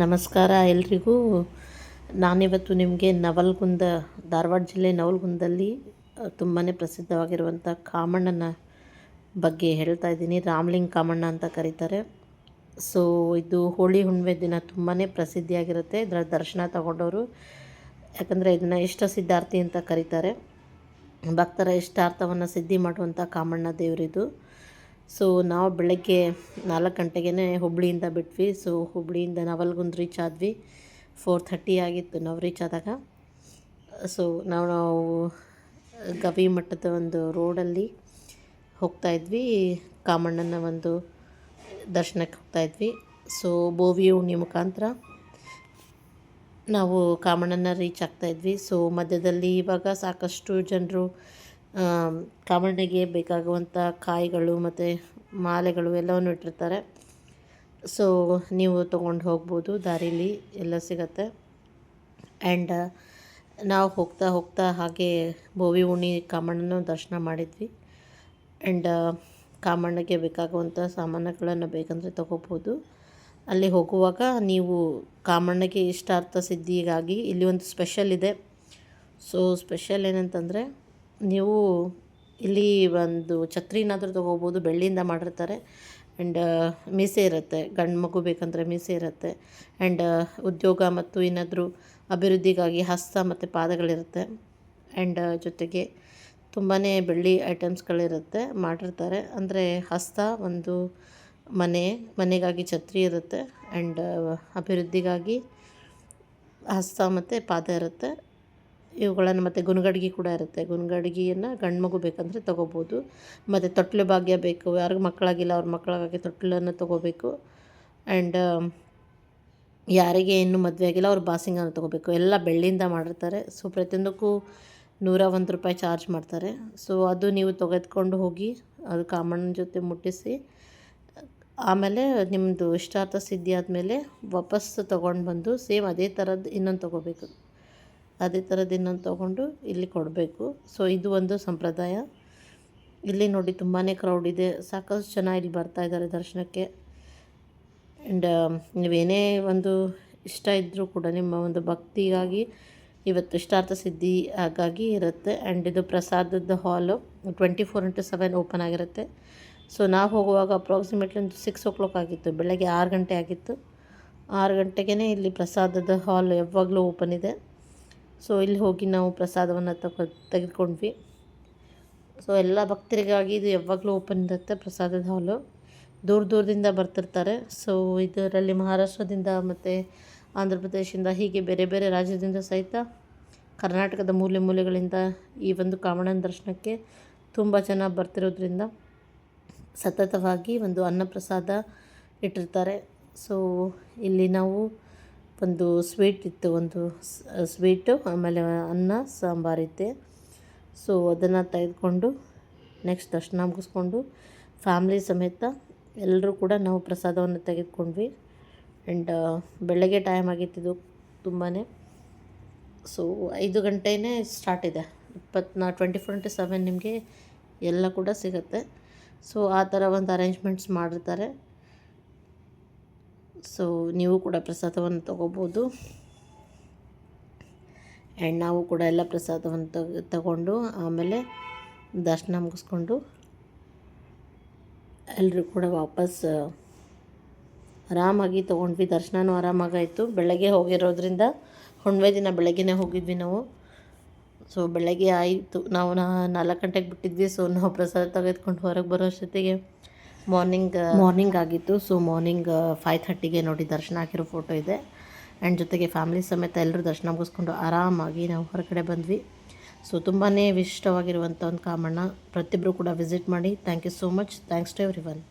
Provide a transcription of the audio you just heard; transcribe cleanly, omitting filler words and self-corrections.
ನಮಸ್ಕಾರ ಎಲ್ರಿಗೂ. ನಾನಿವತ್ತು ನಿಮಗೆ ನವಲಗುಂದ, ಧಾರವಾಡ ಜಿಲ್ಲೆ ನವಲಗುಂದಲ್ಲಿ ತುಂಬಾ ಪ್ರಸಿದ್ಧವಾಗಿರುವಂಥ ಕಾಮಣ್ಣನ ಬಗ್ಗೆ ಹೇಳ್ತಾ ಇದ್ದೀನಿ. ರಾಮಲಿಂಗ ಕಾಮಣ್ಣ ಅಂತ ಕರೀತಾರೆ. ಸೊ ಇದು ಹೋಳಿ ಹುಣ್ಣಿಮೆ ದಿನ ತುಂಬಾ ಪ್ರಸಿದ್ಧಿಯಾಗಿರುತ್ತೆ ಇದರ ದರ್ಶನ ತಗೊಂಡವರು. ಯಾಕಂದರೆ ಇದನ್ನು ಇಷ್ಟ ಸಿದ್ಧಾರ್ಥಿ ಅಂತ ಕರೀತಾರೆ. ಭಕ್ತರ ಇಷ್ಟಾರ್ಥವನ್ನು ಸಿದ್ಧಿ ಮಾಡುವಂಥ ಕಾಮಣ್ಣ ದೇವರಿದು. ಸೊ ನಾವು ಬೆಳಗ್ಗೆ 4 ಗಂಟೆಗೆ ಹುಬ್ಳಿಯಿಂದ ಬಿಟ್ವಿ. ಸೊ ಹುಬ್ಳಿಯಿಂದ ನವಲಗುಂದ ರೀಚ್ ಆದ್ವಿ. 4:30 ಆಗಿತ್ತು ನಾವು ರೀಚ್ ಆದಾಗ. ಸೊ ನಾವು ಗವಿ ಮಠದ ಒಂದು ರೋಡಲ್ಲಿ ಹೋಗ್ತಾಯಿದ್ವಿ, ಕಾಮಣ್ಣನ ಒಂದು ದರ್ಶನಕ್ಕೆ ಹೋಗ್ತಾಯಿದ್ವಿ. ಸೊ ಬೋವಿ ಉಣ್ಣಿ ಮುಖಾಂತರ ನಾವು ಕಾಮಣ್ಣನ ರೀಚ್ ಆಗ್ತಾಯಿದ್ವಿ. ಸೊ ಮಧ್ಯದಲ್ಲಿ ಇವಾಗ ಸಾಕಷ್ಟು ಜನರು ಕಾಮಣ್ಣಗೆ ಬೇಕಾಗುವಂಥ ಕಾಯಿಗಳು ಮತ್ತು ಮಾಲೆಗಳು ಎಲ್ಲವನ್ನು ಇಟ್ಟಿರ್ತಾರೆ. ಸೊ ನೀವು ತೊಗೊಂಡು ಹೋಗ್ಬೋದು, ದಾರೀಲಿ ಎಲ್ಲ ಸಿಗತ್ತೆ. ಆ್ಯಂಡ್ ನಾವು ಹೋಗ್ತಾ ಹೋಗ್ತಾ ಹಾಗೆ ಬೋವಿ ಉಣ್ಣಿ ಕಾಮಣ್ಣನ ದರ್ಶನ ಮಾಡಿದ್ವಿ. ಆ್ಯಂಡ್ ಕಾಮಣ್ಣಗೆ ಬೇಕಾಗುವಂಥ ಸಾಮಾನುಗಳನ್ನು ಬೇಕಂದರೆ ತೊಗೋಬೋದು. ಅಲ್ಲಿ ಹೋಗುವಾಗ ನೀವು ಕಾಮಣ್ಣಗೆ ಇಷ್ಟಾರ್ಥ ಸಿದ್ಧಿಗಾಗಿ ಇಲ್ಲಿ ಒಂದು ಸ್ಪೆಷಲ್ ಇದೆ. ಸೊ ಸ್ಪೆಷಲ್ ಏನಂತಂದರೆ, ನೀವು ಇಲ್ಲಿ ಒಂದು ಛತ್ರಿನಾದರೂ ತೊಗೋಬೋದು, ಬೆಳ್ಳಿಯಿಂದ ಮಾಡಿರ್ತಾರೆ. ಆ್ಯಂಡ್ ಮೀಸೆ ಇರುತ್ತೆ, ಗಂಡು ಮಗು ಬೇಕಂದರೆ ಮೀಸೆ ಇರುತ್ತೆ. ಆ್ಯಂಡ್ ಉದ್ಯೋಗ ಮತ್ತು ಏನಾದರೂ ಅಭಿವೃದ್ಧಿಗಾಗಿ ಹಸ್ತ ಮತ್ತು ಪಾದಗಳಿರುತ್ತೆ. ಆ್ಯಂಡ್ ಜೊತೆಗೆ ತುಂಬಾ ಬೆಳ್ಳಿ ಐಟಮ್ಸ್ಗಳಿರುತ್ತೆ, ಮಾಡಿರ್ತಾರೆ. ಅಂದರೆ ಹಸ್ತ ಒಂದು ಮನೆಗಾಗಿ ಛತ್ರಿ ಇರುತ್ತೆ. ಆ್ಯಂಡ್ ಅಭಿವೃದ್ಧಿಗಾಗಿ ಹಸ್ತ ಮತ್ತು ಪಾದ ಇರುತ್ತೆ. ಇವುಗಳನ್ನು ಮತ್ತು ಗುನ್ಗಡ್ಗೆ ಕೂಡ ಇರುತ್ತೆ. ಗುನ್ಗಡ್ಗೆಯನ್ನು ಗಂಡು ಮಗು ಬೇಕಂದರೆ ತೊಗೋಬೋದು. ಮತ್ತು ತೊಟ್ಲು ಭಾಗ್ಯ ಬೇಕು, ಯಾರಿಗೂ ಮಕ್ಕಳಾಗಿಲ್ಲ ಅವ್ರ ಮಕ್ಕಳಿಗಾಗಿ ತೊಟ್ಲನ್ನು ತೊಗೋಬೇಕು. ಆ್ಯಂಡ್ ಯಾರಿಗೆ ಇನ್ನೂ ಮದುವೆ ಆಗಿಲ್ಲ ಅವ್ರು ಬಾಸಿಂಗನ್ನು ತೊಗೋಬೇಕು. ಎಲ್ಲ ಬೆಳ್ಳಿಯಿಂದ ಮಾಡಿರ್ತಾರೆ. ಸೊ ಪ್ರತಿಯೊಂದಕ್ಕೂ ₹101 ಚಾರ್ಜ್ ಮಾಡ್ತಾರೆ. ಸೊ ಅದು ನೀವು ತೆಗೆದುಕೊಂಡು ಹೋಗಿ ಅದು ಕಾಮಣ್ಣನ ಜೊತೆ ಮುಟ್ಟಿಸಿ, ಆಮೇಲೆ ನಿಮ್ಮದು ಇಷ್ಟಾರ್ಥ ಸಿದ್ಧಿ ಆದಮೇಲೆ ವಾಪಸ್ ತೊಗೊಂಡು ಬಂದು ಸೇಮ್ ಅದೇ ಥರದ್ದು ಇನ್ನೊಂದು ತೊಗೋಬೇಕು. ಅದೇ ಥರದ್ದು ಇನ್ನೊಂದು ತೊಗೊಂಡು ಇಲ್ಲಿ ಕೊಡಬೇಕು. ಸೊ ಇದು ಒಂದು ಸಂಪ್ರದಾಯ. ಇಲ್ಲಿ ನೋಡಿ ತುಂಬಾ ಕ್ರೌಡ್ ಇದೆ, ಸಾಕಷ್ಟು ಜನ ಇಲ್ಲಿ ಬರ್ತಾಯಿದ್ದಾರೆ ದರ್ಶನಕ್ಕೆ. ಆ್ಯಂಡ್ ನೀವೇನೇ ಒಂದು ಇಷ್ಟ ಇದ್ದರೂ ಕೂಡ ನಿಮ್ಮ ಒಂದು ಭಕ್ತಿಗಾಗಿ ಇವತ್ತು ಇಷ್ಟಾರ್ಥ ಸಿದ್ಧಿ ಹಾಗಾಗಿ ಇರುತ್ತೆ. ಆ್ಯಂಡ್ ಇದು ಪ್ರಸಾದದ ಹಾಲು 24x7 ಓಪನ್ ಆಗಿರುತ್ತೆ. ಸೊ ನಾವು ಹೋಗುವಾಗ ಅಪ್ರಾಕ್ಸಿಮೇಟ್ಲಿ ಒಂದು 6 ಆಗಿತ್ತು, ಬೆಳಗ್ಗೆ 6 ಗಂಟೆ ಆಗಿತ್ತು. 6 ಗಂಟೆಗೇ ಇಲ್ಲಿ ಪ್ರಸಾದದ ಹಾಲ್ ಯಾವಾಗಲೂ ಓಪನ್ ಇದೆ. ಸೊ ಇಲ್ಲಿ ಹೋಗಿ ನಾವು ಪ್ರಸಾದವನ್ನು ತೆಗೆದುಕೊಂಡ್ವಿ. ಸೊ ಎಲ್ಲ ಭಕ್ತರಿಗಾಗಿ ಇದು ಯಾವಾಗಲೂ ಓಪನ್ ಇರುತ್ತೆ ಪ್ರಸಾದದ ಹಾಲು. ದೂರದಿಂದ ಬರ್ತಿರ್ತಾರೆ. ಸೊ ಇದರಲ್ಲಿ ಮಹಾರಾಷ್ಟ್ರದಿಂದ ಮತ್ತು ಆಂಧ್ರ ಪ್ರದೇಶದಿಂದ ಹೀಗೆ ಬೇರೆ ಬೇರೆ ರಾಜ್ಯದಿಂದ ಸಹಿತ ಕರ್ನಾಟಕದ ಮೂಲೆ ಮೂಲೆಗಳಿಂದ ಈ ಒಂದು ಕಾಮಣ್ಣನ ದರ್ಶನಕ್ಕೆ ತುಂಬ ಜನ ಬರ್ತಿರೋದ್ರಿಂದ ಸತತವಾಗಿ ಒಂದು ಅನ್ನಪ್ರಸಾದ ಇಟ್ಟಿರ್ತಾರೆ. ಸೊ ಇಲ್ಲಿ ನಾವು ಒಂದು ಸ್ವೀಟ್ ಇತ್ತು, ಒಂದು ಸ್ವೀಟು, ಆಮೇಲೆ ಅನ್ನ ಸಾಂಬಾರಿತ್ತೆ. ಸೊ ಅದನ್ನು ತೆಗೆದುಕೊಂಡು ನೆಕ್ಸ್ಟ್ ದರ್ಶನ ಮುಗಿಸ್ಕೊಂಡು ಫ್ಯಾಮ್ಲಿ ಸಮೇತ ಎಲ್ಲರೂ ಕೂಡ ನಾವು ಪ್ರಸಾದವನ್ನು ತೆಗೆದುಕೊಂಡ್ವಿ. ಆ್ಯಂಡ್ ಬೆಳಗ್ಗೆ ಟೈಮ್ ಆಗಿತ್ತಿದ್ದು ತುಂಬಾ. ಸೊ 5 ಗಂಟೆಯೇ ಸ್ಟಾರ್ಟ್ ಇದೆ. 24x7 ನಿಮಗೆ ಎಲ್ಲ ಕೂಡ ಸಿಗುತ್ತೆ. ಸೊ ಆ ಥರ ಒಂದು ಅರೇಂಜ್ಮೆಂಟ್ಸ್ ಮಾಡಿರ್ತಾರೆ. ಸೊ ನೀವು ಕೂಡ ಪ್ರಸಾದವನ್ನು ತೊಗೋಬೋದು. ಆ್ಯಂಡ್ ನಾವು ಕೂಡ ಎಲ್ಲ ಪ್ರಸಾದವನ್ನು ತಗೊಂಡು ಆಮೇಲೆ ದರ್ಶನ ಮುಗಿಸ್ಕೊಂಡು ಎಲ್ಲರೂ ಕೂಡ ವಾಪಸ್ ಆರಾಮಾಗಿ ತೊಗೊಂಡ್ವಿ. ದರ್ಶನವೂ ಆರಾಮಾಗಾಯಿತು. ಬೆಳಗ್ಗೆ ಹೋಗಿರೋದ್ರಿಂದ ಹುಣ್ಣಿಮೆ ದಿನ ಬೆಳಗ್ಗೆನೇ ಹೋಗಿದ್ವಿ ನಾವು. ಸೊ ಬೆಳಗ್ಗೆ ಆಯಿತು, ನಾವು 4 ಗಂಟೆಗೆ ಬಿಟ್ಟಿದ್ವಿ. ಸೊ ನಾವು ಪ್ರಸಾದ ತೆಗೆದುಕೊಂಡು ಹೊರಗೆ ಬರೋ ಅಷ್ಟೊತ್ತಿಗೆ ಮಾರ್ನಿಂಗ್ ಆಗಿತ್ತು. ಸೊ ಮಾರ್ನಿಂಗ್ 5:30ಗೆ ನೋಡಿ ದರ್ಶನ ಆಗಿರೋ ಫೋಟೋ ಇದೆ. ಆ್ಯಂಡ್ ಜೊತೆಗೆ ಫ್ಯಾಮಿಲಿ ಸಮೇತ ಎಲ್ಲರೂ ದರ್ಶನ ಮುಗಿಸ್ಕೊಂಡು ಆರಾಮಾಗಿ ನಾವು ಹೊರಗಡೆ ಬಂದ್ವಿ. ಸೊ ತುಂಬಾ ಇಷ್ಟವಾಗಿರುವಂಥ ಒಂದು ಕಾಮಣ್ಣ. ಪ್ರತಿಯೊಬ್ಬರು ಕೂಡ ವಿಸಿಟ್ ಮಾಡಿ. Thank you so much. Thanks to everyone.